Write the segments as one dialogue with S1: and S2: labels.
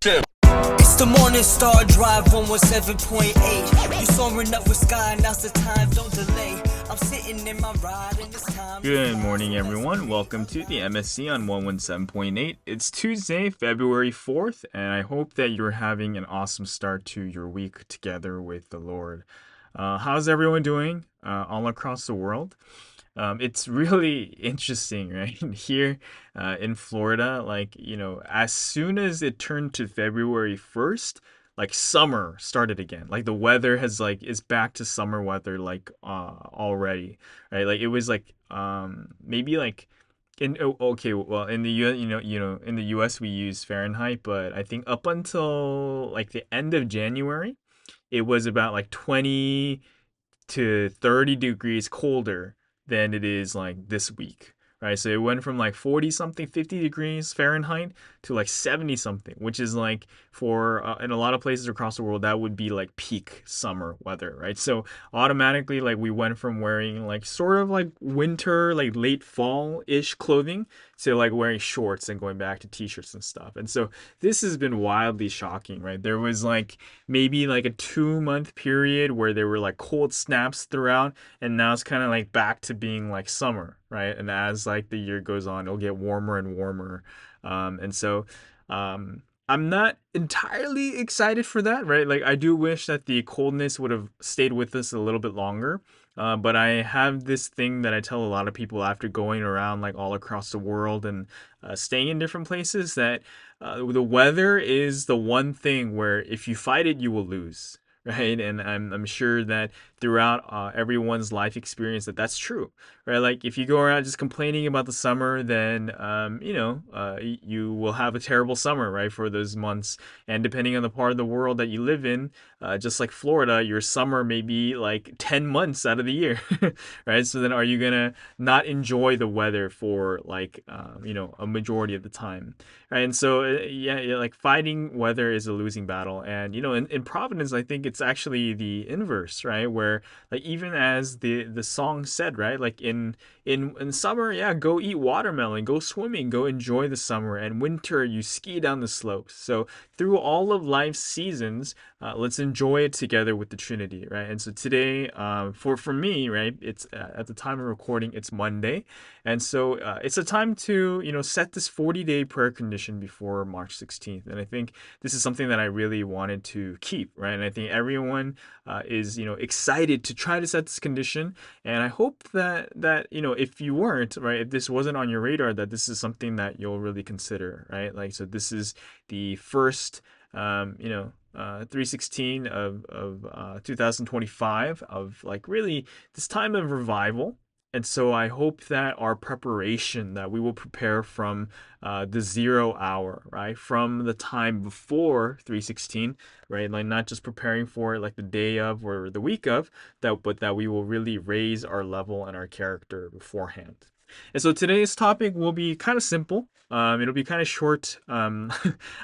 S1: It's the Morning Star Drive 117.8. You soaring up with sky, now's the time, don't delay. I'm sitting in my ride and it's time.
S2: Good morning, everyone. Welcome to the MSC on 117.8. It's Tuesday, February 4th, and I hope that you're having an awesome start to your week together with the Lord. How's everyone doing all across the world? It's really interesting, right? Here in Florida, as soon as it turned to February 1st, summer started again. Like the weather is back to summer weather already, right? Like it was maybe okay, well, in the in the US we use Fahrenheit, but I think up until like the end of January, it was about like 20 to 30 degrees colder than it is like this week, right? So it went from like 40 something, 50 degrees Fahrenheit to like 70 something, which is like for in a lot of places across the world, that would be like peak summer weather, right? So automatically, like we went from wearing like sort of like winter, like late fall-ish clothing to like wearing shorts and going back to t-shirts and stuff. And so this has been wildly shocking, right? There was like maybe like a 2 month period where there were like cold snaps throughout, and now it's kind of like back to being like summer, right? And as like the year goes on, it'll get warmer and warmer. I'm not entirely excited for that, right? Like I do wish that the coldness would have stayed with us a little bit longer. But I have this thing that I tell a lot of people after going around like all across the world and staying in different places, that the weather is the one thing where if you fight it, you will lose. Right, and I'm sure that throughout everyone's life experience that's true, right? Like if you go around just complaining about the summer, then you will have a terrible summer, right, for those months. And depending on the part of the world that you live in, just like Florida, your summer may be like 10 months out of the year, right? So then are you gonna not enjoy the weather for a majority of the time, right? And so yeah, like fighting weather is a losing battle. And in Providence, I think it's actually the inverse, right? Where like even as the song said, right? Like in summer, yeah, go eat watermelon, go swimming, go enjoy the summer, and winter you ski down the slopes. So through all of life's seasons, let's enjoy it together with the Trinity, right? And so today, for me, right, it's at the time of recording, it's Monday, and so it's a time to set this 40-day prayer condition before March 16th, and I think this is something that I really wanted to keep, right? And I think everyone is excited to try to set this condition, and I hope that if you weren't, right, if this wasn't on your radar, that this is something that you'll really consider, right? Like, so this is the first 316 of 2025 of like really this time of revival. And so I hope that our preparation, that we will prepare from the 0 hour, right? From the time before 316, right? Like not just preparing for it like the day of or the week of, but that we will really raise our level and our character beforehand. And so today's topic will be kind of simple. It'll be kind of short. I'm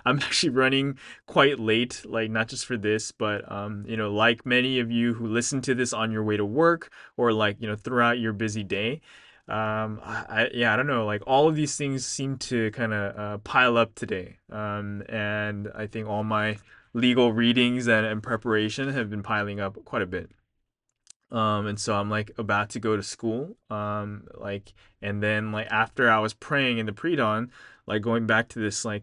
S2: actually running quite late, like not just for this, but like many of you who listen to this on your way to work or throughout your busy day. I don't know, like all of these things seem to kind of pile up today. And I think all my legal readings and preparation have been piling up quite a bit. And so I'm like about to go to school. And then like after I was praying in the pre-dawn, like going back to this, I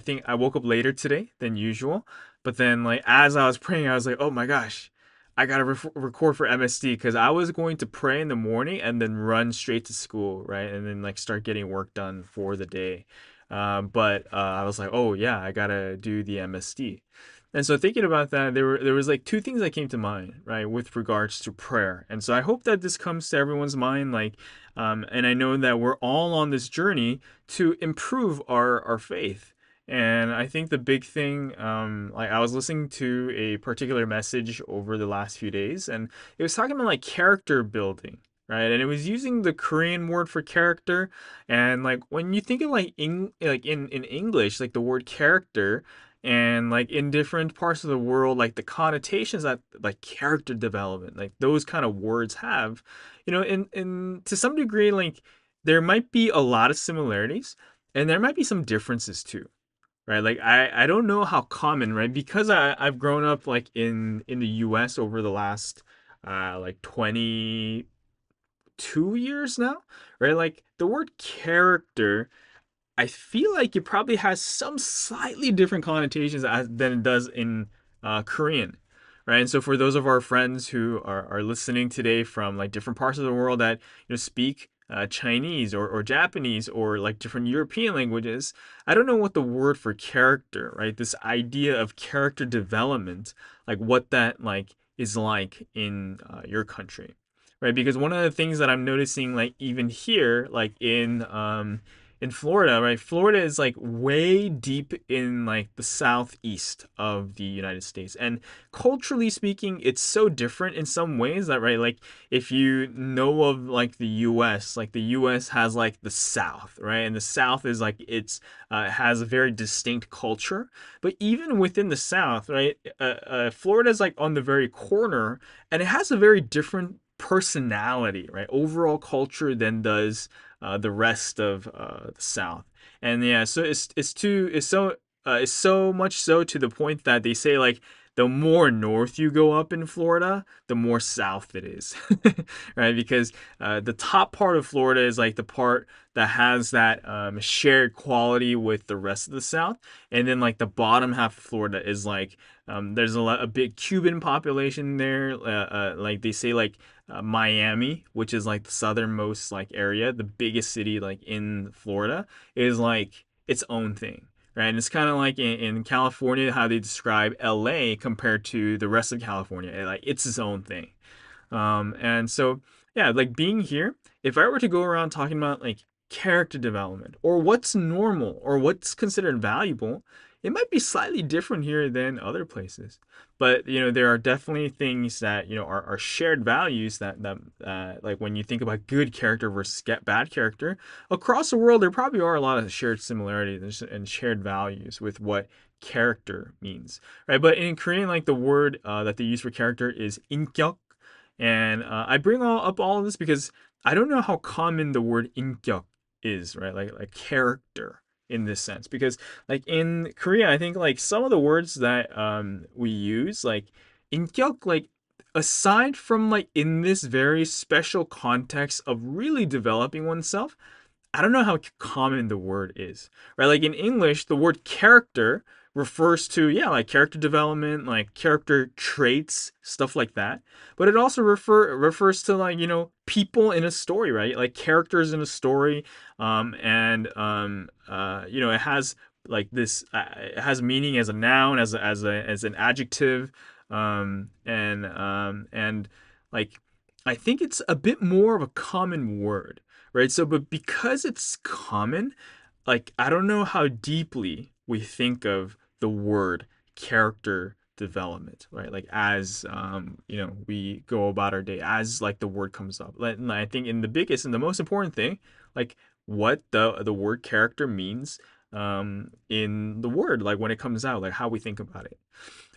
S2: think I woke up later today than usual. But then like as I was praying, I was like, oh my gosh, I gotta record for MSD, because I was going to pray in the morning and then run straight to school, right? And then like start getting work done for the day. But I was like, oh yeah, I gotta do the MSD. And so thinking about that, there was like two things that came to mind, right, with regards to prayer. And so I hope that this comes to everyone's mind, and I know that we're all on this journey to improve our faith. And I think the big thing, like I was listening to a particular message over the last few days, and it was talking about like character building, right? And it was using the Korean word for character. And like when you think of in English, like the word character, and like in different parts of the world, like the connotations that like character development, like those kind of words have, in to some degree, like there might be a lot of similarities and there might be some differences too. right? Like I don't know how common, right? Because I've grown up like in the US over the last like 22 years now, right? Like the word character, I feel like it probably has some slightly different connotations than it does in Korean, right? And so for those of our friends who are listening today from like different parts of the world that speak Chinese or Japanese or like different European languages, I don't know what the word for character, right? This idea of character development, like what that like is like in your country, right? Because one of the things that I'm noticing, like even here, like in Florida, right? Florida is like way deep in like the southeast of the United States. And culturally speaking, it's so different in some ways that, right? Like if you know of like the US, like the US has like the South, right? And the South is like has a very distinct culture. But even within the South, right? Florida is like on the very corner and it has a very different personality, right? Overall culture than does the rest of the South. And yeah, so it's so much so to the point that they say like the more north you go up in Florida, the more south it is, right? Because the top part of Florida is like the part that has that shared quality with the rest of the South, and then like the bottom half of Florida is like there's a big Cuban population there. Like they say like Miami, which is like the southernmost like area, the biggest city like in Florida, is like its own thing, right? And it's kind of like in California how they describe LA compared to the rest of California, like it's its own thing. And so, yeah, like being here, if I were to go around talking about like character development or what's normal or what's considered valuable, it might be slightly different here than other places. But there are definitely things that are shared values that like when you think about good character versus get bad character across the world, there probably are a lot of shared similarities and shared values with what character means, right? But in Korean, like the word that they use for character is inkyok, and I bring up all of this because I don't know how common the word inkyok is, right? Like character in this sense. Because like in Korea, I think like some of the words that we use, like inkyok, like aside from like in this very special context of really developing oneself, I don't know how common the word is, right? Like in English, the word character refers to, yeah, like character development, like character traits, stuff like that. But it also refers to like, people in a story, right? Like characters in a story. It has like this, it has meaning as a noun, as an adjective. And like, I think it's a bit more of a common word, right? So, but because it's common, like I don't know how deeply we think of the word character development, right? Like as we go about our day, as like the word comes up. And I think in the biggest and the most important thing, like what the word character means in the word, like when it comes out, like how we think about it.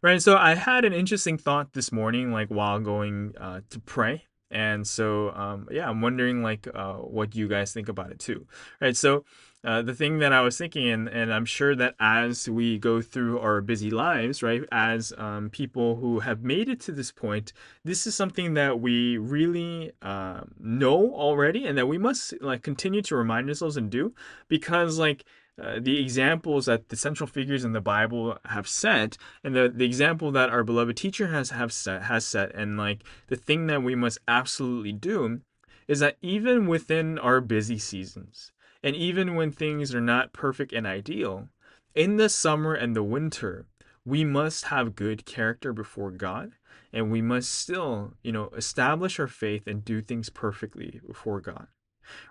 S2: Right. So I had an interesting thought this morning, like while going to pray. And so, yeah, I'm wondering like what you guys think about it too. Right. So the thing that I was thinking, and I'm sure that as we go through our busy lives, right, as people who have made it to this point, this is something that we really know already and that we must like continue to remind ourselves and do because like the examples that the central figures in the Bible have set, and the example that our beloved teacher has set, and like the thing that we must absolutely do is that even within our busy seasons, and even when things are not perfect and ideal, in the summer and the winter, we must have good character before God, and we must still, establish our faith and do things perfectly before God.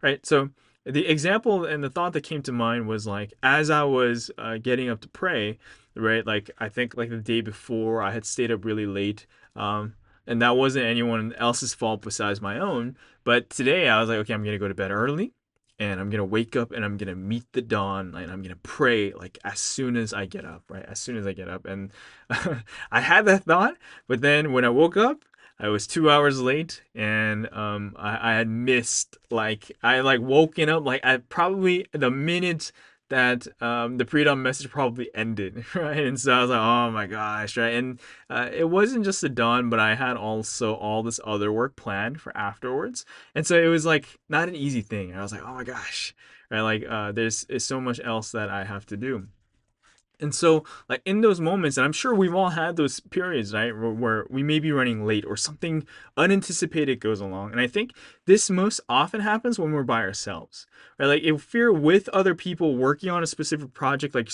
S2: Right. So the example and the thought that came to mind was like as I was getting up to pray, right? Like I think like the day before I had stayed up really late, and that wasn't anyone else's fault besides my own. But today I was like, okay, I'm gonna go to bed early, and I'm gonna wake up and I'm gonna meet the dawn, and I'm gonna pray like as soon as I get up, right? As soon as I get up, and I had that thought, but then when I woke up, I was 2 hours late, and I had missed like I like woken up like I probably the minute that the pre-dawn message probably ended, right? And so I was like, oh my gosh, right? And it wasn't just the dawn, but I had also all this other work planned for afterwards, and so it was like not an easy thing. I was like, oh my gosh, right? Like there's so much else that I have to do. And so, like in those moments, and I'm sure we've all had those periods, right, where we may be running late or something unanticipated goes along. And I think this most often happens when we're by ourselves, right? Like if we're with other people working on a specific project, like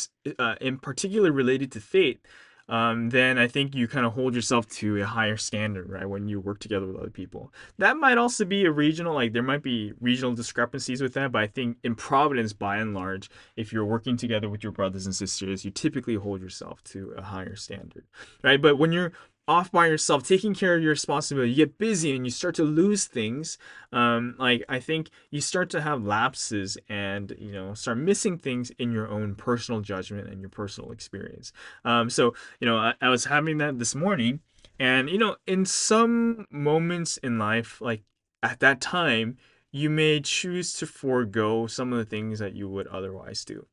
S2: in particular related to faith, then I think you kind of hold yourself to a higher standard, right? When you work together with other people. That might also be a regional, like there might be regional discrepancies with that, but I think in Providence, by and large, if you're working together with your brothers and sisters, you typically hold yourself to a higher standard, right? But when you're off by yourself, taking care of your responsibility, you get busy and you start to lose things. Like I think you start to have lapses and start missing things in your own personal judgment and your personal experience. So I was having that this morning, and in some moments in life, like at that time, you may choose to forego some of the things that you would otherwise do,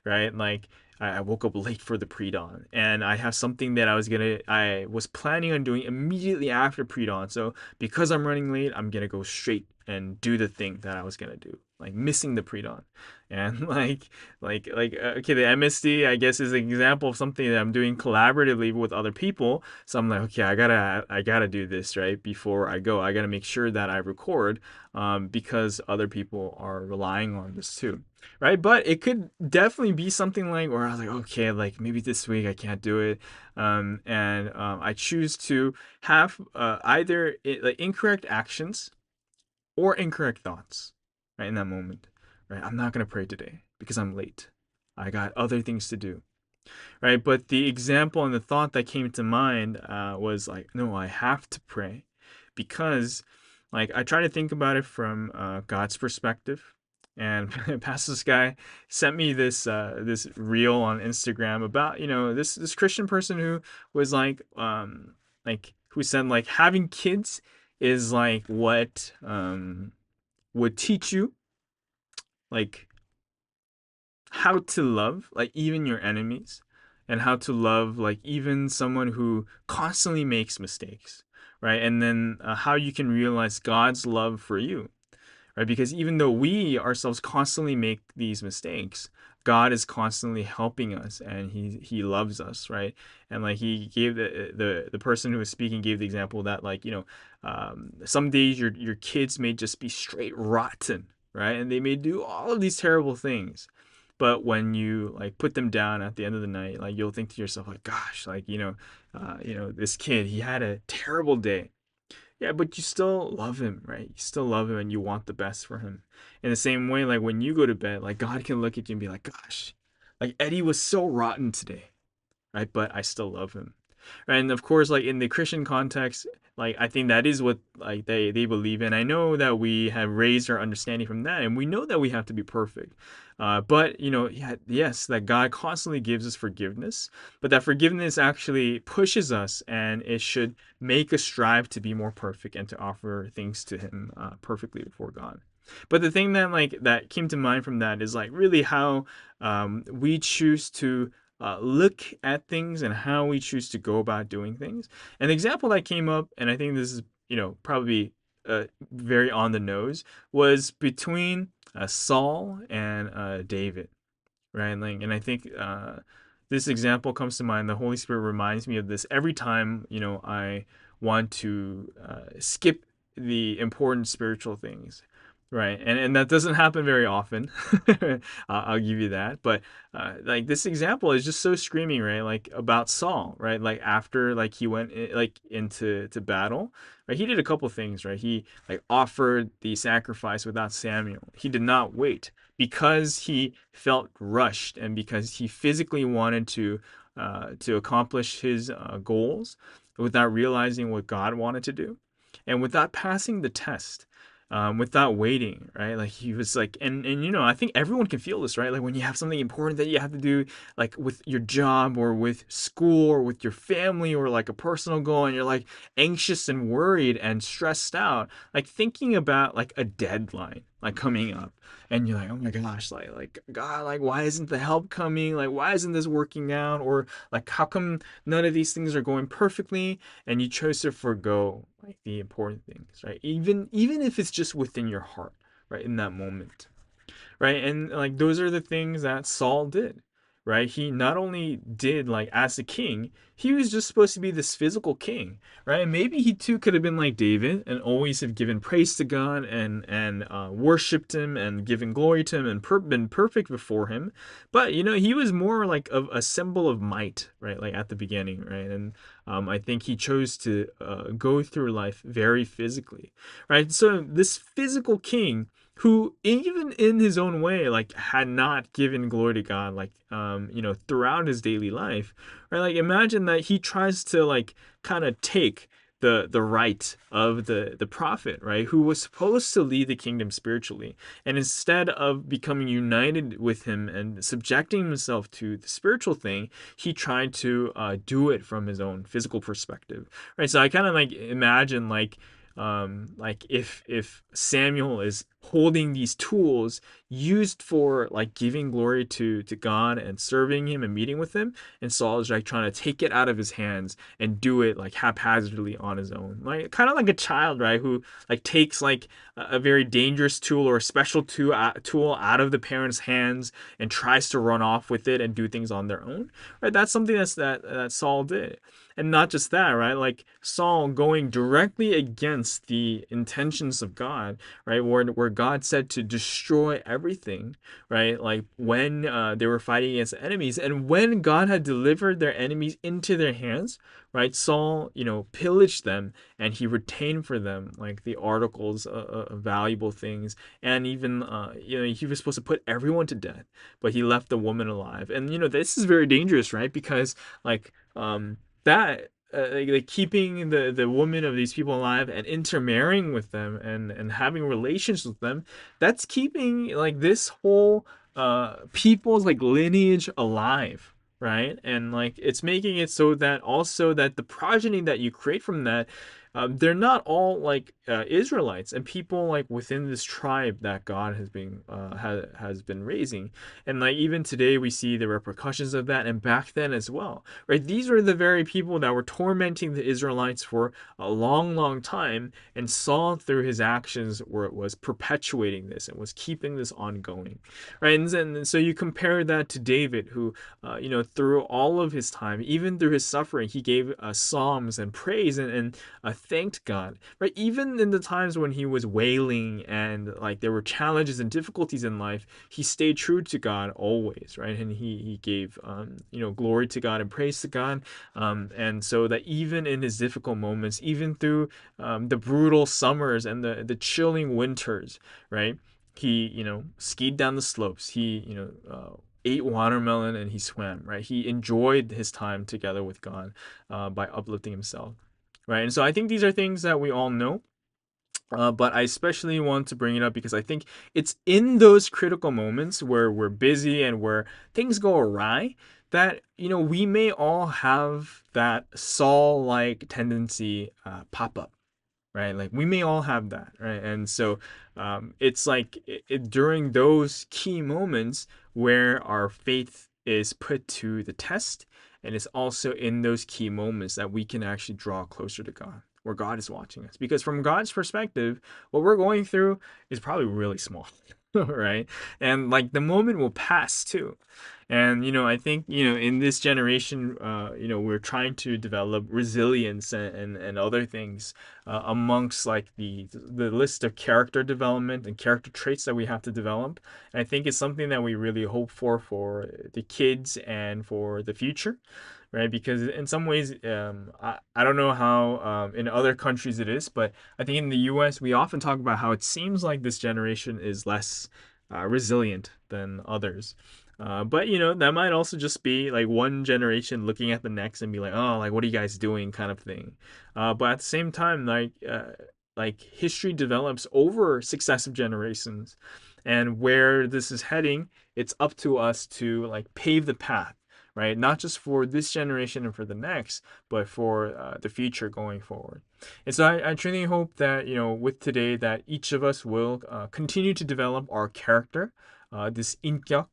S2: right? Like I woke up late for the pre-dawn, and I have something that I was planning on doing immediately after pre-dawn. So because I'm running late, I'm gonna go straight and do the thing that I was gonna do, like missing the pre-dawn. And okay, the MSD I guess is an example of something that I'm doing collaboratively with other people. So I'm like, okay, I gotta do this right before I go. I gotta make sure that I record, because other people are relying on this too, right? But it could definitely be something like where I was like, okay, like maybe this week I can't do it, and I choose to have either like incorrect actions or incorrect thoughts, right? In that moment, right? I'm not gonna pray today because I'm late. I got other things to do, right? But the example and the thought that came to mind was like, no, I have to pray because, like, I try to think about it from God's perspective. And Pastor Sky sent me this reel on Instagram about this Christian person who was like who said like having kids is like what would teach you like how to love like even your enemies, and how to love like even someone who constantly makes mistakes, right? And then how you can realize God's love for you, right? Because even though we ourselves constantly make these mistakes, God is constantly helping us, and he loves us, right? And like he gave the person who was speaking gave the example that like some days your kids may just be straight rotten, right? And they may do all of these terrible things. But when you like put them down at the end of the night, like you'll think to yourself like, gosh, like this kid, he had a terrible day. Yeah, but you still love him, right? You still love him and you want the best for him. In the same way, like when you go to bed, like God can look at you and be like, gosh, like Eddie was so rotten today, right? But I still love him. And of course, like in the Christian context, like I think that is what like they believe in. I know that we have raised our understanding from that, and we know that we have to be perfect. But yeah, yes, that God constantly gives us forgiveness, but that forgiveness actually pushes us, and it should make us strive to be more perfect and to offer things to Him perfectly before God. But the thing that like that came to mind from that is like really how we choose to look at things and how we choose to go about doing things. And the example that came up, and I think this is, probably very on the nose, was between Saul and David, right? Like, and I think this example comes to mind. The Holy Spirit reminds me of this every time, I want to skip the important spiritual things. Right, and that doesn't happen very often. I'll give you that. But like this example is just so screaming, right? Like about Saul, right? Like after like he went like into battle, right? He did a couple things, right? He like offered the sacrifice without Samuel. He did not wait because he felt rushed and because he physically wanted to accomplish his goals without realizing what God wanted to do, and without passing the test, without waiting, right? Like he was like, and I think everyone can feel this, right? Like when you have something important that you have to do, like with your job or with school or with your family or like a personal goal, and you're like anxious and worried and stressed out, like thinking about like a deadline, like coming up, and you're like, oh my gosh, like God, like why isn't the help coming? Like why isn't this working out? Or like how come none of these things are going perfectly? And you chose to forego like the important things, right? Even if it's just within your heart, right, in that moment, right? And like those are the things that Saul did, right? He not only did like as a king, he was just supposed to be this physical king, right? Maybe he too could have been like David and always have given praise to God and worshipped him and given glory to him and been perfect before him, but he was more like a symbol of might, right? Like at the beginning, right? And I think he chose to go through life very physically, right? So this physical king who even in his own way like had not given glory to God like throughout his daily life, right? Like imagine that he tries to like kind of take the right of the prophet, right, who was supposed to lead the kingdom spiritually, and instead of becoming united with him and subjecting himself to the spiritual thing, he tried to do it from his own physical perspective, right? So I kind of like imagine like if Samuel is holding these tools used for like giving glory to God and serving him and meeting with him, and Saul is like trying to take it out of his hands and do it like haphazardly on his own, like kind of like a child, right, who like takes like a very dangerous tool or a special tool out of the parents' hands and tries to run off with it and do things on their own, right? That's something that Saul did. And not just that, right? Like Saul going directly against the intentions of God, right? Where God said to destroy everything, right? Like when they were fighting against the enemies, and when God had delivered their enemies into their hands, right? Saul, pillaged them, and he retained for them like the articles of valuable things, and even he was supposed to put everyone to death, but he left the woman alive. And this is very dangerous, right? Because like that like keeping the woman of these people alive and intermarrying with them and having relations with them, that's keeping like this whole people's like lineage alive, right? And like it's making it so that also that the progeny that you create from that, they're not all like Israelites and people like within this tribe that God has been raising. And like even today we see the repercussions of that, and back then as well, right? These were the very people that were tormenting the Israelites for a long, long time, and Saul through his actions where it was perpetuating this and was keeping this ongoing, right? And so you compare that to David, who through all of his time, even through his suffering, he gave psalms and praise and thanked God, right? Even in the times when he was wailing and like there were challenges and difficulties in life, he stayed true to God always, right? And he gave glory to God and praise to God, and so that even in his difficult moments, even through the brutal summers and the chilling winters, right? He skied down the slopes. He ate watermelon and he swam, right? He enjoyed his time together with God by uplifting himself, right? And so I think these are things that we all know. But I especially want to bring it up because I think it's in those critical moments where we're busy and where things go awry that we may all have that Saul-like tendency pop up, right? Like we may all have that, right? And so it's like during those key moments where our faith is put to the test, and it's also in those key moments that we can actually draw closer to God, where God is watching us. Because from God's perspective, what we're going through is probably really small, right? And like the moment will pass too. And I think in this generation, we're trying to develop resilience and other things amongst like the list of character development and character traits that we have to develop. And I think it's something that we really hope for the kids and for the future, right? Because in some ways, I don't know how in other countries it is, but I think in the US, we often talk about how it seems like this generation is less resilient than others. But that might also just be like one generation looking at the next and be like, oh, like what are you guys doing, kind of thing. But at the same time, like history develops over successive generations, and where this is heading, it's up to us to like pave the path, right? Not just for this generation and for the next, but for the future going forward. And so I truly hope that, with today, that each of us will continue to develop our character, this inkyuk,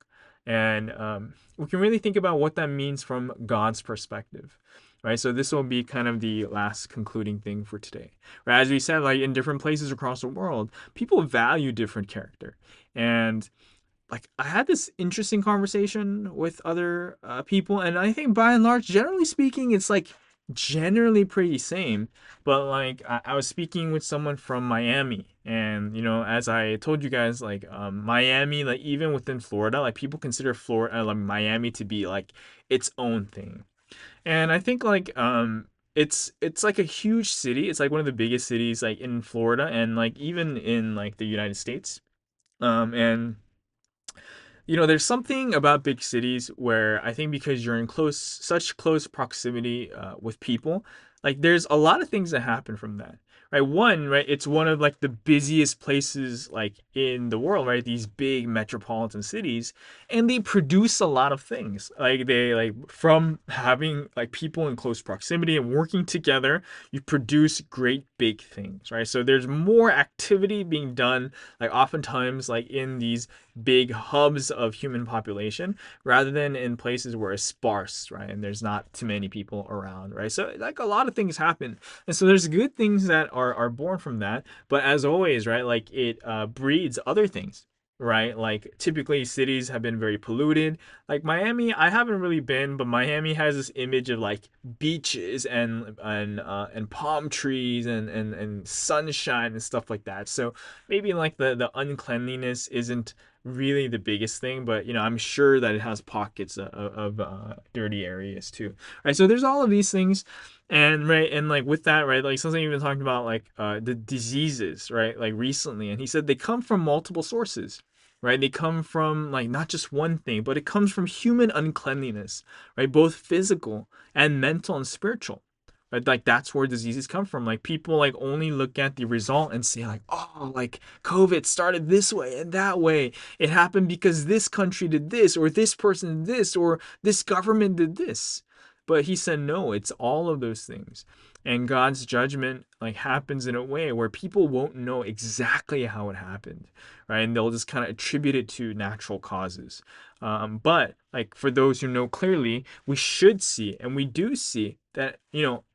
S2: and we can really think about what that means from God's perspective. Right, so this will be kind of the last concluding thing for today. Right, as we said, like in different places across the world, people value different character, and like I had this interesting conversation with other people, and I think by and large, generally speaking, it's like generally pretty same. But like I was speaking with someone from Miami, and as I told you guys, like Miami, like even within Florida, like people consider Florida, like Miami, to be like its own thing. And I think like it's like a huge city. It's like one of the biggest cities like in Florida and like even in like the United States. And there's something about big cities where I think because you're in such close proximity with people, like there's a lot of things that happen from that. Right, right, it's one of like the busiest places like in the world, right? These big metropolitan cities, and they produce a lot of things. Like they like from having like people in close proximity and working together, you produce great big things, right? So there's more activity being done, like oftentimes like in these big hubs of human population rather than in places where it's sparse, right? And there's not too many people around, right? So like a lot of things happen. And so there's good things that are born from that. But as always, right, like it breeds other things. Right, like typically cities have been very polluted. Like Miami, I haven't really been, but Miami has this image of like beaches and palm trees and sunshine and stuff like that. So maybe like the uncleanliness isn't really the biggest thing, but I'm sure that it has pockets of dirty areas too. Right, so there's all of these things, and right, and like with that, right, like something even talking about like the diseases, right, like recently, and he said they come from multiple sources. Right, they come from like not just one thing, but it comes from human uncleanliness, right, both physical and mental and spiritual. Right, like that's where diseases come from. Like people like only look at the result and say like, oh, like COVID started this way and that way. It happened because this country did this, or this person did this, or this government did this. But he said no, it's all of those things. And God's judgment like happens in a way where people won't know exactly how it happened, right? And they'll just kind of attribute it to natural causes. But like for those who know clearly, we should see, and we do see that,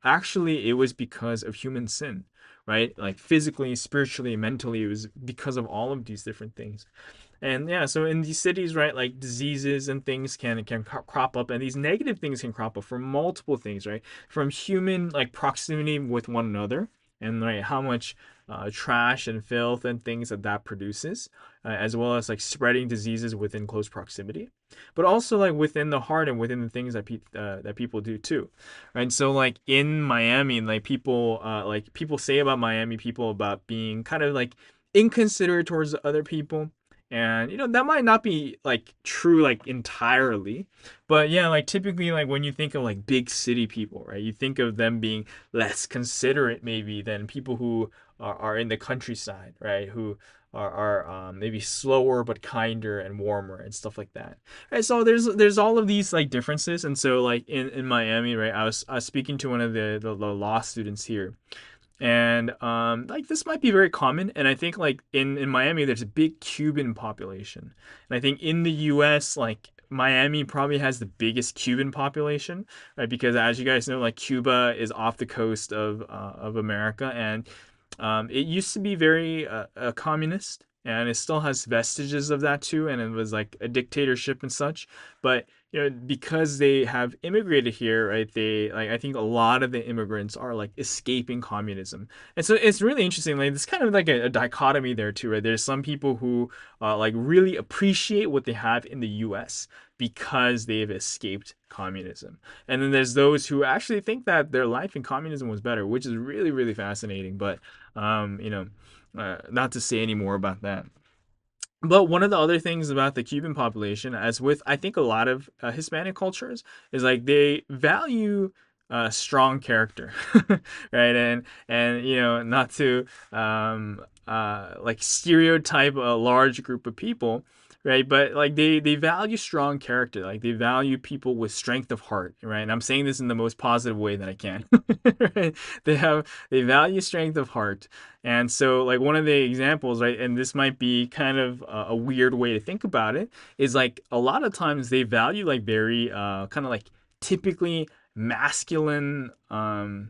S2: actually it was because of human sin, right? Like physically, spiritually, mentally, it was because of all of these different things. And yeah, so in these cities, right, like diseases and things can crop up, and these negative things can crop up from multiple things, right? From human like proximity with one another, and right, how much trash and filth and things that produces, as well as like spreading diseases within close proximity, but also like within the heart and within the things that people do too, right? So like in Miami, like people say about Miami people about being kind of like inconsiderate towards other people, and that might not be like true like entirely, but yeah, like typically like when you think of like big city people, right, you think of them being less considerate maybe than people who are in the countryside, right, who are maybe slower but kinder and warmer and stuff like that. Right, so there's all of these like differences. And so like in Miami, right, I was speaking to one of the law students here, and like this might be very common, and I think like in Miami there's a big Cuban population, and I think in the US like Miami probably has the biggest Cuban population, right? Because as you guys know, like Cuba is off the coast of America, and it used to be very communist, and it still has vestiges of that too, and it was like a dictatorship and such. But because they have immigrated here, right? They like I think a lot of the immigrants are like escaping communism, and so it's really interesting. Like it's kind of like a dichotomy there too, right? There's some people who like really appreciate what they have in the U.S. because they've escaped communism, and then there's those who actually think that their life in communism was better, which is really really fascinating. But not to say any more about that. But one of the other things about the Cuban population, as with I think a lot of Hispanic cultures, is like they value strong character, right? And not to like stereotype a large group of people, right? But like they value strong character, like they value people with strength of heart, right? And I'm saying this in the most positive way that I can. Right? They value strength of heart. And so like one of the examples, right, and this might be kind of a weird way to think about it, is like a lot of times they value like very kind of like typically masculine kind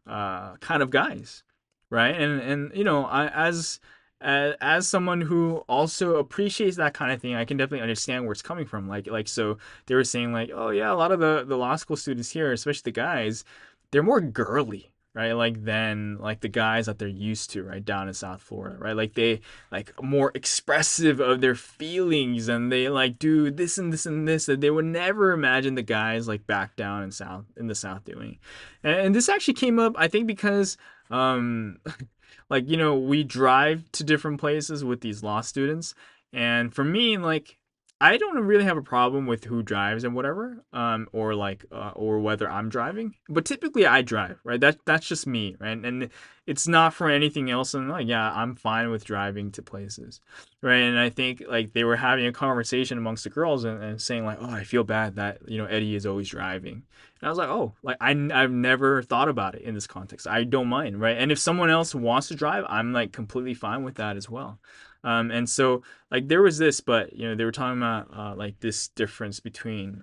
S2: of guys, right? And you know, as someone who also appreciates that kind of thing, I can definitely understand where it's coming from. Like so they were saying like, oh yeah, a lot of the law school students here, especially the guys, they're more girly. Right, like than like the guys that they're used to, right, down in South Florida, right? Like they like more expressive of their feelings, and they like do this and this and this that they would never imagine the guys like back down in the South doing. And this actually came up, I think, because um, like you know we drive to different places with these law students, and for me, like I don't really have a problem with who drives and whatever, or like or whether I'm driving, but typically I drive, right? That's just me, right? And it's not for anything else, and like yeah, I'm fine with driving to places, right? And I think like they were having a conversation amongst the girls and saying like, oh, I feel bad that you know Eddie is always driving. And I was like, oh, like I've never thought about it in this context. I don't mind, right? And if someone else wants to drive, I'm like completely fine with that as well. And so like there was this, but you know they were talking about like this difference between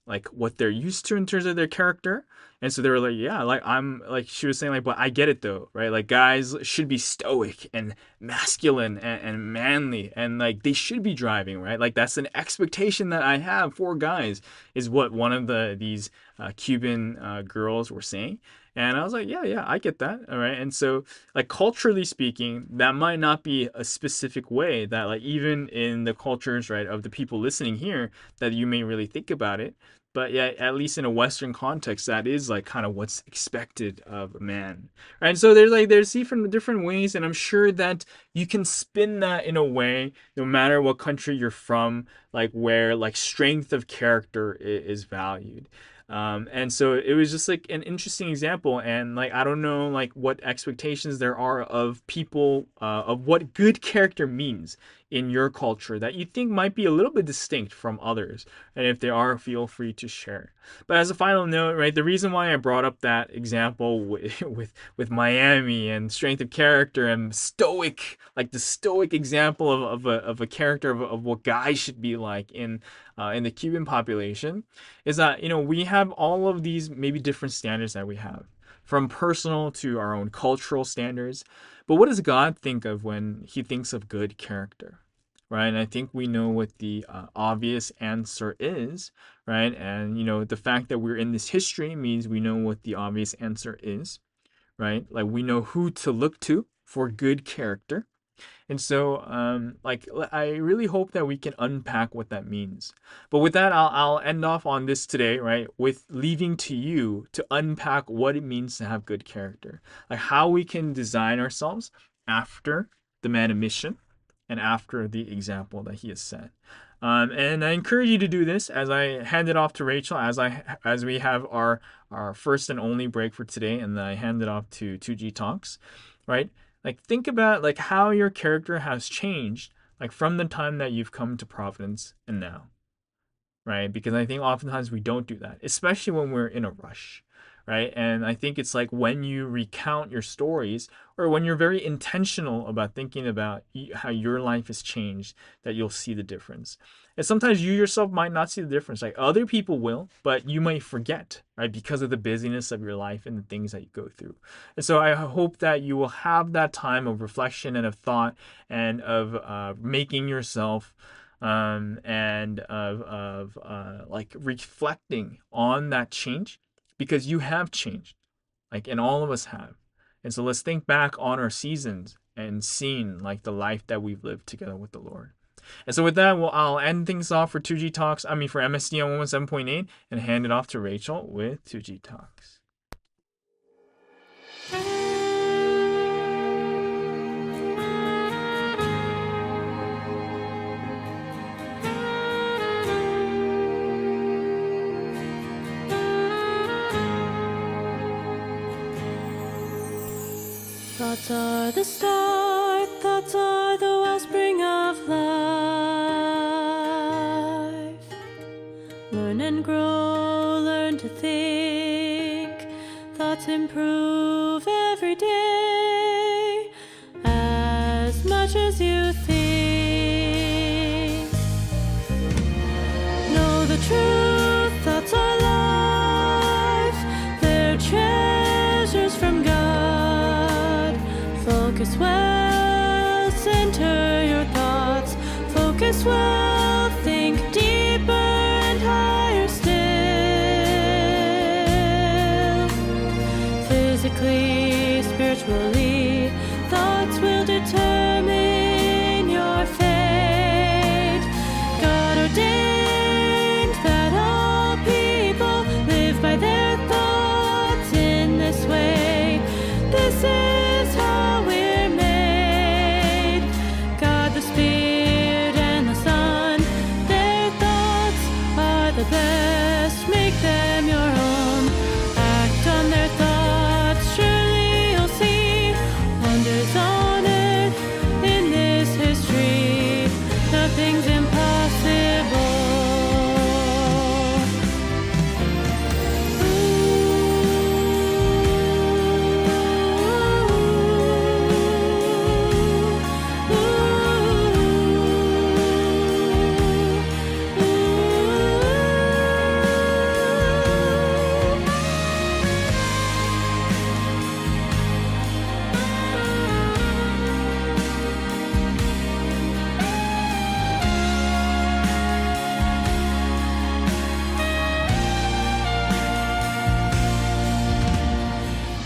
S2: like what they're used to in terms of their character. And so they were like, yeah, like I'm like she was saying like, but I get it though, right? Like guys should be stoic and masculine and manly, and like they should be driving, right? Like that's an expectation that I have for guys, is what one of these Cuban girls were saying. And I was like, yeah, yeah, I get that. All right. And so, like, culturally speaking, that might not be a specific way that, like, even in the cultures, right, of the people listening here, that you may really think about it. But yeah, at least in a Western context, that is like kind of what's expected of a man. Right. And so there's different ways, and I'm sure that you can spin that in a way, no matter what country you're from, like where like strength of character is valued. And so it was just like an interesting example, and like I don't know like what expectations there are of people of what good character means in your culture that you think might be a little bit distinct from others, and if they are, feel free to share. But as a final note, right, the reason why I brought up that example with Miami and strength of character and stoic, like the stoic example of a character of what guys should be like in the Cuban population, is that you know we have all of these maybe different standards that we have, from personal to our own cultural standards. But what does God think of when He thinks of good character? Right, and I think we know what the obvious answer is, right? And you know the fact that we're in this history means we know what the obvious answer is, right? Like we know who to look to for good character. And so, like, I really hope that we can unpack what that means. But with that, I'll end off on this today, right? With leaving to you to unpack what it means to have good character, like how we can design ourselves after the man of mission and after the example that he has set. And I encourage you to do this as I hand it off to Rachel, as we have our first and only break for today, and then I hand it off to 2G Talks, right? Like think about like how your character has changed, like from the time that you've come to Providence and now, right? Because I think oftentimes we don't do that, especially when we're in a rush, right? And I think it's like when you recount your stories, or when you're very intentional about thinking about how your life has changed, that you'll see the difference. And sometimes you yourself might not see the difference, like other people will, but you might forget, right? Because of the busyness of your life and the things that you go through. And so I hope that you will have that time of reflection and of thought, and of making yourself and of like reflecting on that change, because you have changed, like, and all of us have. And so let's think back on our seasons and seeing like the life that we've lived together with the Lord. And so with that, well, I'll end things off for 2G Talks, for MSD on 117.8, and hand it off to Rachel with 2G Talks.
S3: Thoughts are the start, thoughts are the wellspring of life. and grow, learn to think. Thoughts improve every day, as much as you think. Know the truth, thoughts are life, they're treasures from God. Focus well, center your thoughts. Focus well, think deeper and higher still. Physically, spiritually, thoughts will determine your fate. God ordained that all people live by their thoughts in this way. This is how we're made. God the Spirit and the Son, their thoughts are the best. Make them your own. Act on their thoughts, surely you'll see wonders on earth in this history. Nothing's impossible.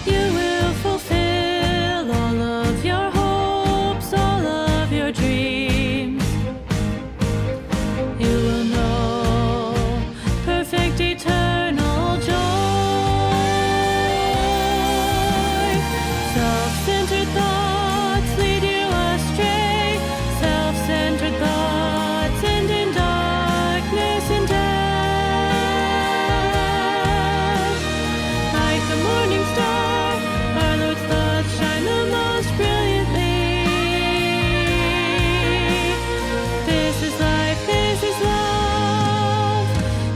S3: You will fulfill all of your hopes, all of your dreams. You will know perfect eternal joy. Self-centered thoughts lead you astray. Self-centered thoughts end in darkness and death. Like the morning star, our Lord's thoughts shine the most brilliantly. This is life, this is love,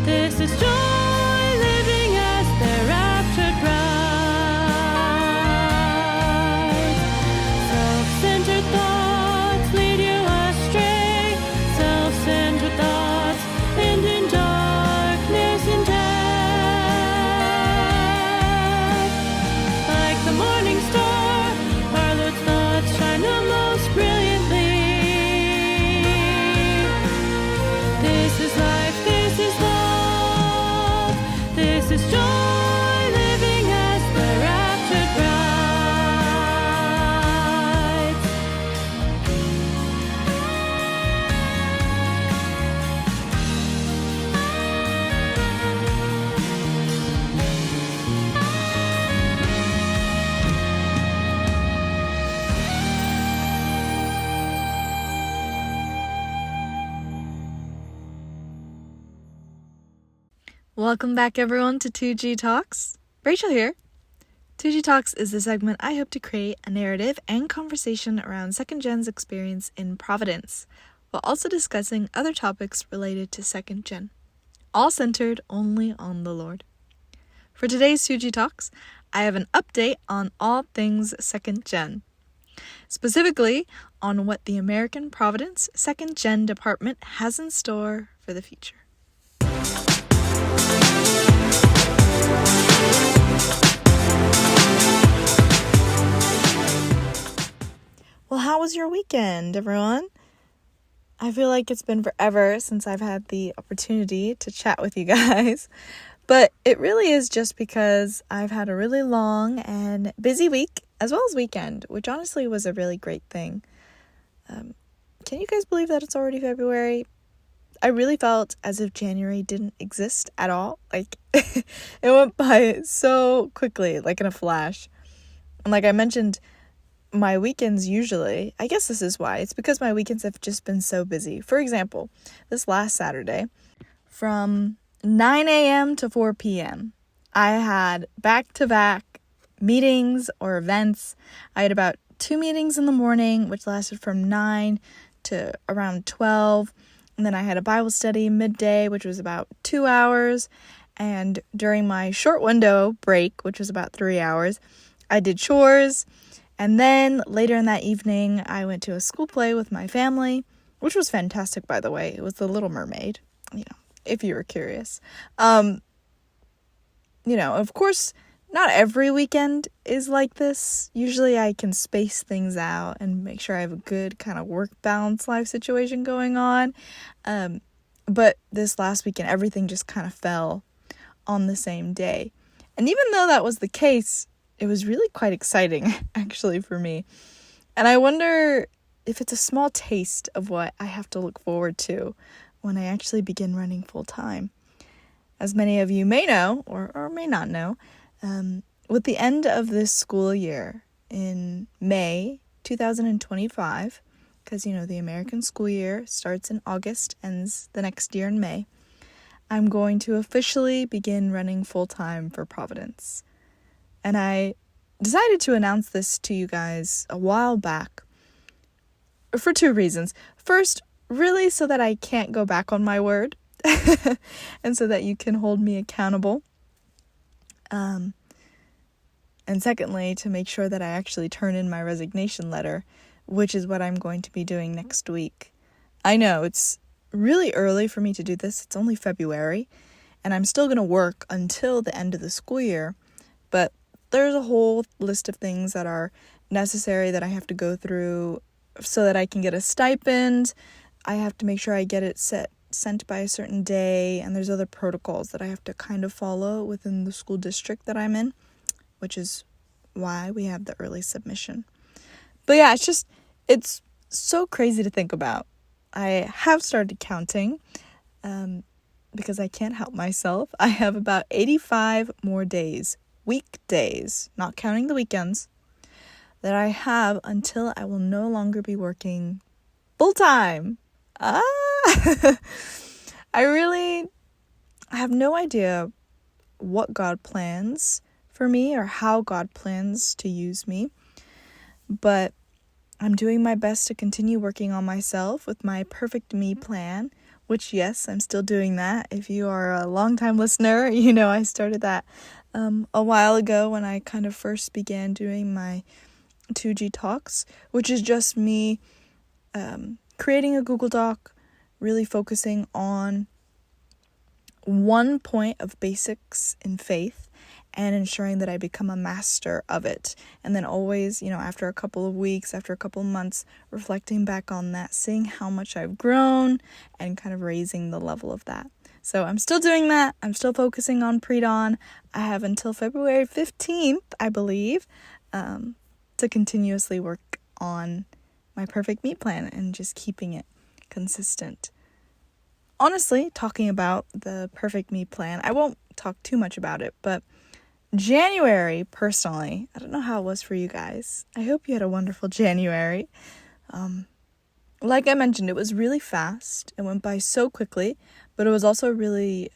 S3: this is joy, living as their raptured bride. Self-centered thoughts lead you astray. Self-centered thoughts end in darkness and death. Like the morning star, our Lord's thoughts shine the most brilliantly. This is life, this is love, this is joy, living as the raptured bride.
S4: Welcome back, everyone, to 2G Talks. Rachel here. 2G Talks is the segment I hope to create a narrative and conversation around Second Gen's experience in Providence, while also discussing other topics related to Second Gen, all centered only on the Lord. For today's 2G Talks, I have an update on all things Second Gen, specifically on what the American Providence Second Gen Department has in store for the future. Well, how was your weekend, everyone? I feel like it's been forever since I've had the opportunity to chat with you guys, but it really is just because I've had a really long and busy week as well as weekend, which honestly was a really great thing. Can you guys believe that it's already February? I really felt as if January didn't exist at all. Like, it went by so quickly, like in a flash. And like I mentioned, my weekends usually, I guess this is why, it's because my weekends have just been so busy. For example, this last Saturday, from 9 a.m. to 4 p.m., I had back-to-back meetings or events. I had about 2 meetings in the morning, which lasted from 9 to around 12. And then I had a Bible study midday, which was about 2 hours. And during my short window break, which was about 3 hours, I did chores. And then later in that evening, I went to a school play with my family, which was fantastic, by the way. It was The Little Mermaid, if you were curious. Of course, not every weekend is like this. Usually I can space things out and make sure I have a good kind of work balance life situation going on. But this last weekend, everything just kind of fell on the same day. And even though that was the case, it was really quite exciting, actually, for me. And I wonder if it's a small taste of what I have to look forward to when I actually begin running full time. As many of you may know, or may not know, with the end of this school year in May 2025, because, the American school year starts in August, ends the next year in May, I'm going to officially begin running full-time for Providence. And I decided to announce this to you guys a while back for 2 reasons. First, really so that I can't go back on my word and so that you can hold me accountable. And secondly, to make sure that I actually turn in my resignation letter, which is what I'm going to be doing next week. I know it's really early for me to do this. It's only February, and I'm still going to work until the end of the school year, but there's a whole list of things that are necessary that I have to go through so that I can get a stipend. I have to make sure I get it sent by a certain day, and there's other protocols that I have to kind of follow within the school district that I'm in, which is why we have the early submission. But yeah, it's so crazy to think about. I have started counting because I can't help myself. I have about 85 more days, weekdays, not counting the weekends, that I have until I will no longer be working full-time. I have no idea what God plans for me or how God plans to use me, but I'm doing my best to continue working on myself with my Perfect Me plan, which, yes, I'm still doing that. If you are a longtime listener, I started that a while ago when I kind of first began doing my 2G talks, which is just me creating a Google Doc, really focusing on one point of basics in faith and ensuring that I become a master of it. And then always, after a couple of weeks, after a couple of months, reflecting back on that, seeing how much I've grown and kind of raising the level of that. So I'm still doing that. I'm still focusing on pre-dawn. I have until February 15th, I believe, to continuously work on my Perfect Me plan and just keeping it consistent. Honestly, talking about the Perfect Me plan, I won't talk too much about it, but January, personally, I don't know how it was for you guys. I hope you had a wonderful January. Like I mentioned, it was really fast. It went by so quickly, but it was also a really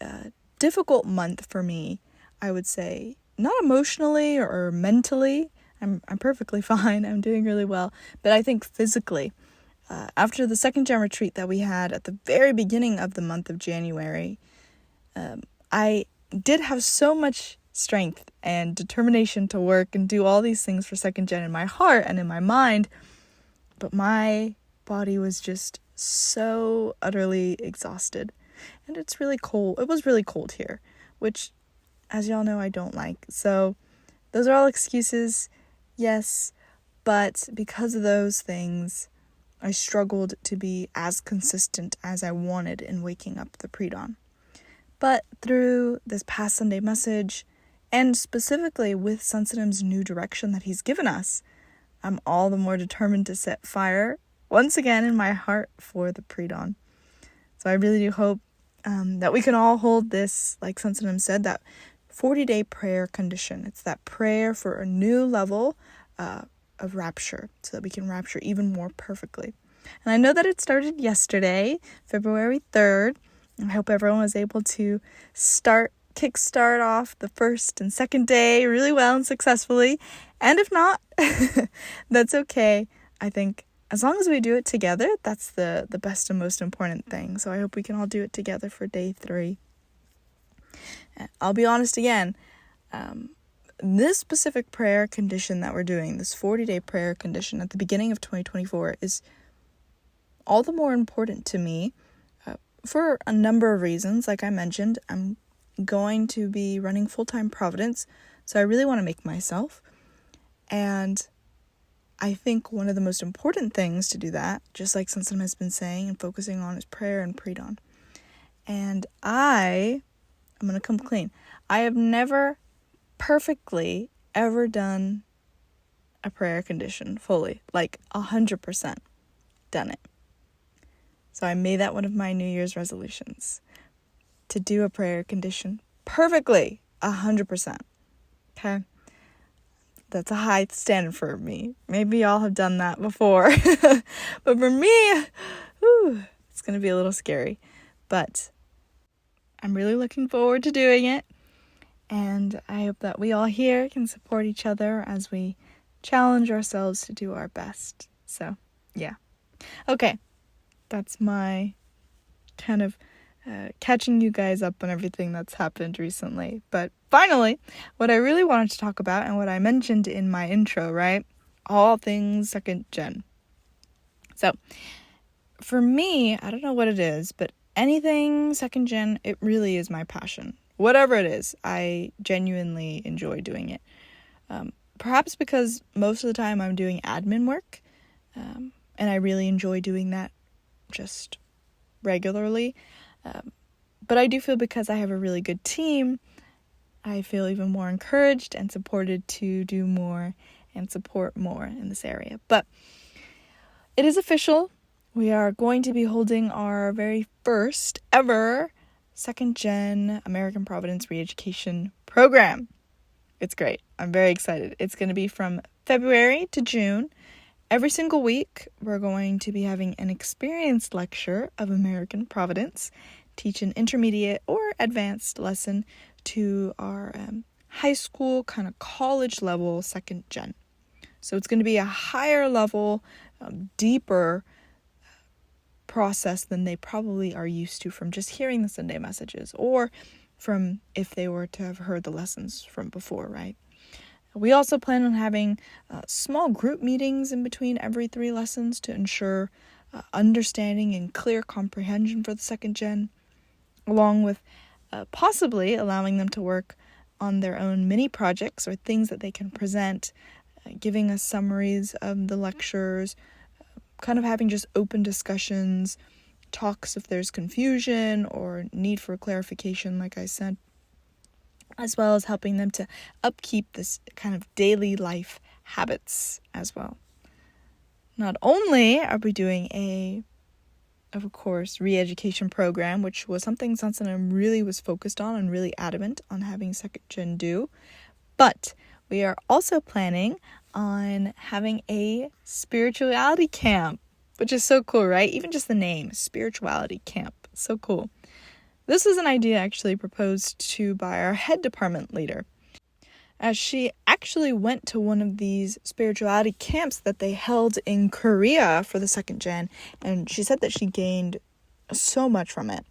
S4: difficult month for me, I would say. Not emotionally or mentally. I'm perfectly fine. I'm doing really well. But I think physically, after the second gen retreat that we had at the very beginning of the month of January, I did have so much strength and determination to work and do all these things for second gen in my heart and in my mind, but my body was just so utterly exhausted, and it's really cold. It was really cold here, which, as y'all know, I don't like. So those are all excuses, yes, but because of those things, I struggled to be as consistent as I wanted in waking up the pre-dawn. But through this past Sunday message, and specifically with Sunsenham's new direction that he's given us, I'm all the more determined to set fire once again in my heart for the pre-dawn. So I really do hope that we can all hold this, like Sunsenham said, that 40-day prayer condition. It's that prayer for a new level of rapture so that we can rapture even more perfectly. And I know that it started yesterday, February 3rd. I hope everyone was able to kickstart off the first and second day really well and successfully. And if not, that's okay. I think as long as we do it together, that's the best and most important thing. So I hope we can all do it together for day 3. I'll be honest again, this specific prayer condition that we're doing, this 40-day prayer condition at the beginning of 2024, is all the more important to me for a number of reasons. Like I mentioned, I'm going to be running full-time Providence, so I really want to make myself. And I think one of the most important things to do that, just like Sansanam has been saying and focusing on, is prayer and pre-dawn. And I'm going to come clean. I have never perfectly ever done a prayer condition fully, like 100% done it. So I made that one of my New Year's resolutions, to do a prayer condition perfectly, 100%. Okay? That's a high standard for me. Maybe y'all have done that before. But for me, it's going to be a little scary. But I'm really looking forward to doing it. And I hope that we all here can support each other as we challenge ourselves to do our best. So, yeah. Okay. That's my kind of catching you guys up on everything that's happened recently. But finally, what I really wanted to talk about, and what I mentioned in my intro, right? All things second gen. So, for me, I don't know what it is, but anything second gen, it really is my passion. Whatever it is, I genuinely enjoy doing it. Perhaps because most of the time I'm doing admin work, and I really enjoy doing that just regularly. But I do feel because I have a really good team, I feel even more encouraged and supported to do more and support more in this area. But it is official. We are going to be holding our very first ever second gen American Providence Reeducation program. It's great. I'm very excited. It's going to be from February to June. Every single week, we're going to be having an experienced lecture of American Providence, teach an intermediate or advanced lesson to our high school, kind of college level second gen. So it's going to be a higher level, deeper process than they probably are used to from just hearing the Sunday messages, or from if they were to have heard the lessons from before, right? We also plan on having small group meetings in between every 3 lessons to ensure understanding and clear comprehension for the second gen, along with possibly allowing them to work on their own mini projects or things that they can present, giving us summaries of the lectures, kind of having just open discussions, talks if there's confusion or need for clarification, like I said, as well as helping them to upkeep this kind of daily life habits as well. Not only are we doing of course, re-education program, which was something Sansanam really was focused on and really adamant on having second gen do, but we are also planning on having a spirituality camp, which is so cool, right? Even just the name, spirituality camp, so cool. This was an idea actually proposed to by our head department leader, as she actually went to one of these spirituality camps that they held in Korea for the second gen, and she said that she gained so much from it.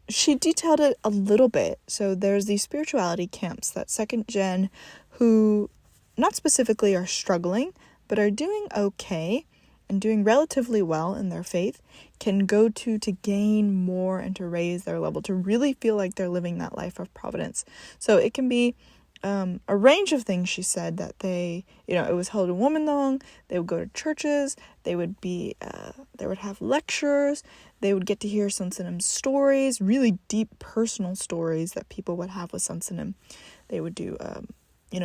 S4: She detailed it a little bit. So there's these spirituality camps that second gen who not specifically are struggling, but are doing okay and doing relatively well in their faith can go to gain more and to raise their level, to really feel like they're living that life of providence. So it can be a range of things. She said that it was held in Womanlong. They would go to churches. They would have lectures. They would get to hear Sansanam's stories, really deep personal stories that people would have with Sansanam. They would do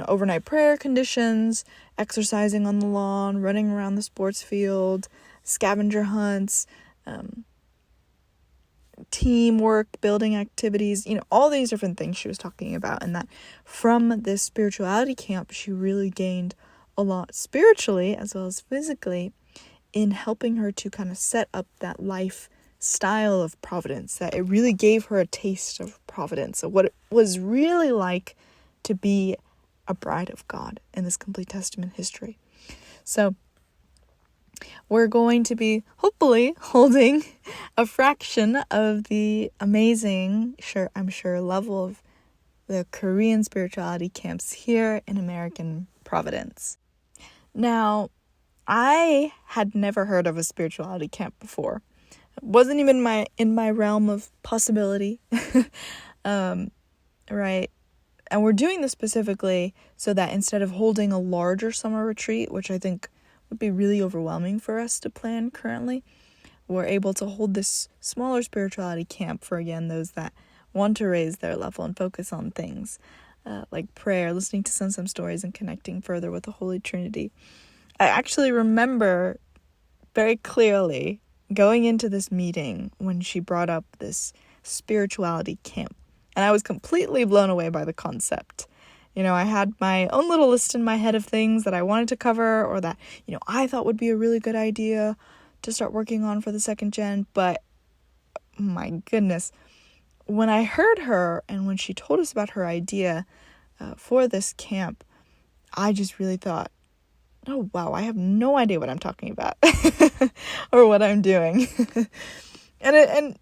S4: overnight prayer conditions, exercising on the lawn, running around the sports field, scavenger hunts, teamwork, building activities, all these different things she was talking about. And that from this spirituality camp, she really gained a lot spiritually as well as physically in helping her to kind of set up that lifestyle of providence, that it really gave her a taste of providence, of what it was really like to be a bride of God in this complete Testament history. So we're going to be hopefully holding a fraction of the amazing, I'm sure, level of the Korean spirituality camps here in American Providence. Now, I had never heard of a spirituality camp before. It wasn't even in my realm of possibility. Right? And we're doing this specifically so that instead of holding a larger summer retreat, which I think would be really overwhelming for us to plan currently, we're able to hold this smaller spirituality camp for, again, those that want to raise their level and focus on things like prayer, listening to some stories, and connecting further with the Holy Trinity. I actually remember very clearly going into this meeting when she brought up this spirituality camp, and I was completely blown away by the concept. I had my own little list in my head of things that I wanted to cover, or that, I thought would be a really good idea to start working on for the second gen. But my goodness, when I heard her and when she told us about her idea for this camp, I just really thought, oh, wow, I have no idea what I'm talking about or what I'm doing. and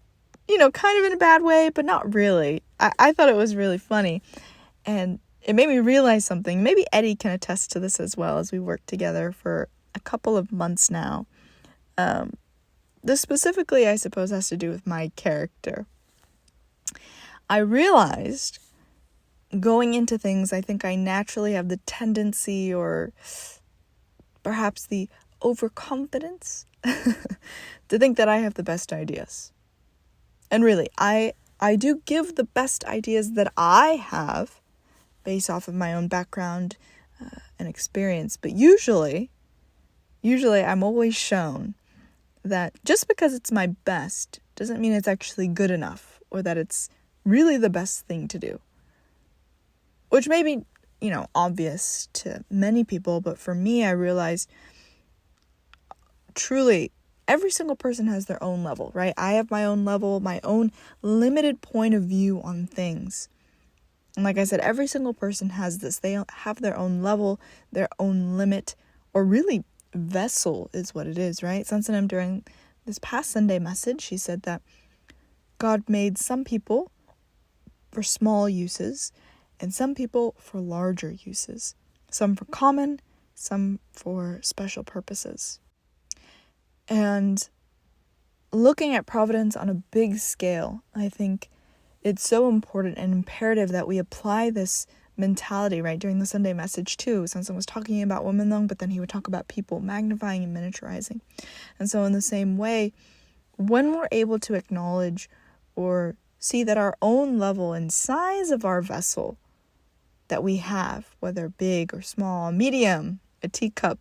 S4: kind of in a bad way, but not really. I thought it was really funny. And it made me realize something. Maybe Eddie can attest to this as well, as we worked together for a couple of months now. This specifically, I suppose, has to do with my character. I realized going into things, I think I naturally have the tendency, or perhaps the overconfidence, to think that I have the best ideas. And really, I do give the best ideas that I have based off of my own background and experience. But usually I'm always shown that just because it's my best doesn't mean it's actually good enough, or that it's really the best thing to do. Which may be, obvious to many people, but for me, I realized truly every single person has their own level, right? I have my own level, my own limited point of view on things. And like I said, every single person has this. They have their own level, their own limit, or really vessel is what it is, right? Sansanim, during this past Sunday message, she said that God made some people for small uses and some people for larger uses. Some for common, some for special purposes. And looking at Providence on a big scale, I think it's so important and imperative that we apply this mentality, right? During the Sunday message too, Sansan was talking about women, but then he would talk about people, magnifying and miniaturizing. And so in the same way, when we're able to acknowledge or see that our own level and size of our vessel that we have, whether big or small, medium, a teacup,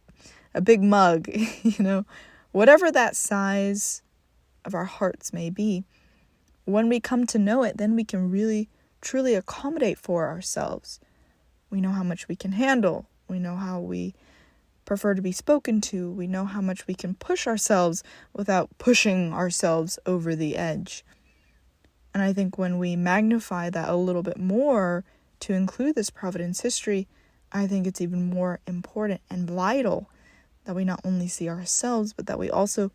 S4: a big mug, whatever that size of our hearts may be, when we come to know it, then we can really, truly accommodate for ourselves. We know how much we can handle. We know how we prefer to be spoken to. We know how much we can push ourselves without pushing ourselves over the edge. And I think when we magnify that a little bit more to include this Providence history, I think it's even more important and vital that we not only see ourselves, but that we also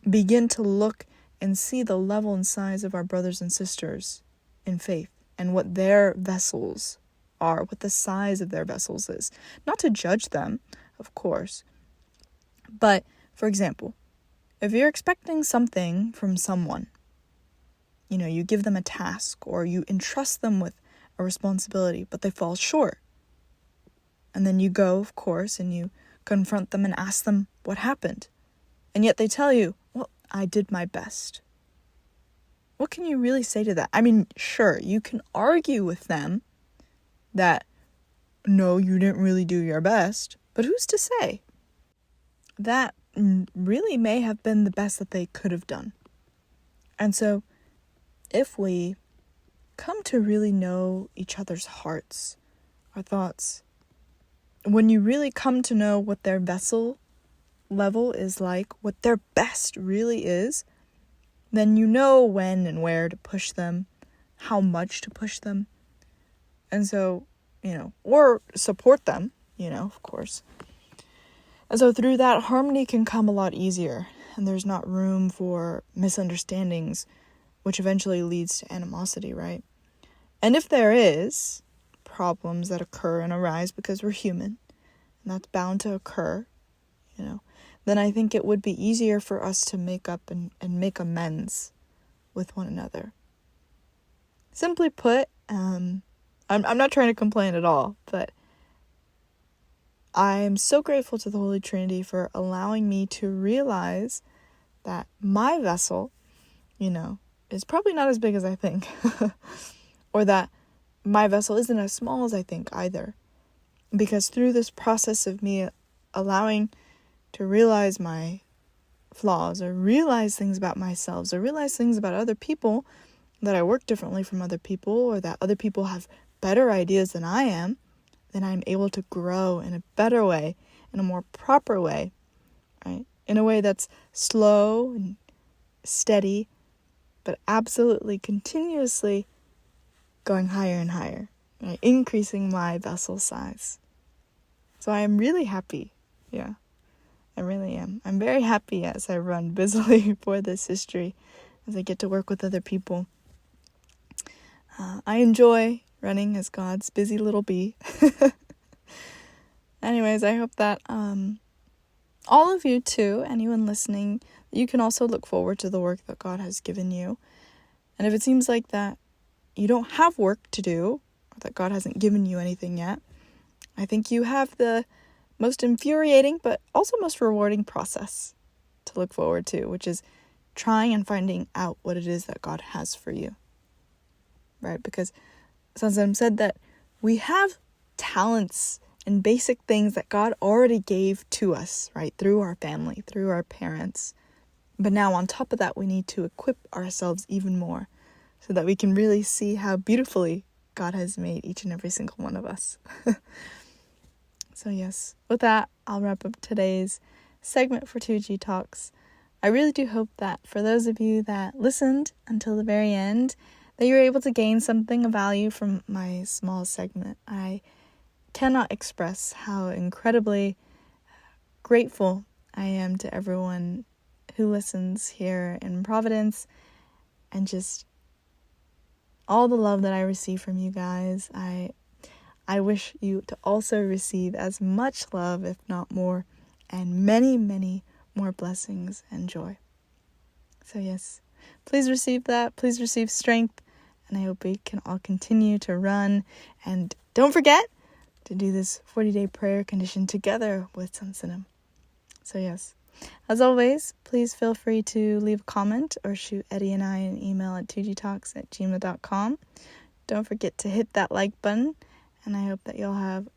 S4: begin to look and see the level and size of our brothers and sisters in faith and what their vessels are, what the size of their vessels is. Not to judge them, of course, but for example, if you're expecting something from someone, you give them a task or you entrust them with a responsibility, but they fall short. And then you go, of course, and you confront them and ask them what happened. And yet they tell you, well, I did my best. What can you really say to that? I mean, sure, you can argue with them that, no, you didn't really do your best, but who's to say? That really may have been the best that they could have done. And so, if we come to really know each other's hearts, our thoughts, when you really come to know what their vessel level is like, what their best really is, then you know when and where to push them, how much to push them. And so, or support them, of course. And so through that, harmony can come a lot easier, and there's not room for misunderstandings, which eventually leads to animosity, right? And if there is problems that occur and arise because we're human, and that's bound to occur, then I think it would be easier for us to make up and make amends with one another. Simply put, I'm not trying to complain at all, but I'm so grateful to the Holy Trinity for allowing me to realize that my vessel, is probably not as big as I think, or that my vessel isn't as small as I think either. Because through this process of me allowing to realize my flaws, or realize things about myself, or realize things about other people, that I work differently from other people, or that other people have better ideas than I am, then I'm able to grow in a better way, in a more proper way, right? In a way that's slow and steady, but absolutely continuously going higher and higher, right? Increasing my vessel size. So I am really happy. Yeah, I really am. I'm very happy as I run busily for this history, as I get to work with other people. I enjoy running as God's busy little bee. Anyways, I hope that all of you too, anyone listening, you can also look forward to the work that God has given you. And if it seems like that you don't have work to do, or that God hasn't given you anything yet, I think you have the most infuriating but also most rewarding process to look forward to, which is trying and finding out what it is that God has for you. Right? Because Sansan said that we have talents and basic things that God already gave to us, right? Through our family, through our parents. But now on top of that, we need to equip ourselves even more so that we can really see how beautifully God has made each and every single one of us. So yes, with that, I'll wrap up today's segment for 2G Talks. I really do hope that for those of you that listened until the very end, that you were able to gain something of value from my small segment. I cannot express how incredibly grateful I am to everyone who listens here in Providence, and just all the love that I receive from you guys. I wish you to also receive as much love, if not more, and many, many more blessings and joy. So yes, please receive that. Please receive strength. And I hope we can all continue to run. And don't forget to do this 40-day prayer condition together with Sansanam. So yes, as always, please feel free to leave a comment or shoot Eddie and I an email at 2gtalks@gmail.com. Don't forget to hit that like button. And I hope that you'll have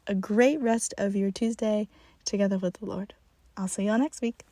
S4: a great rest of your Tuesday together with the Lord. I'll see you all next week.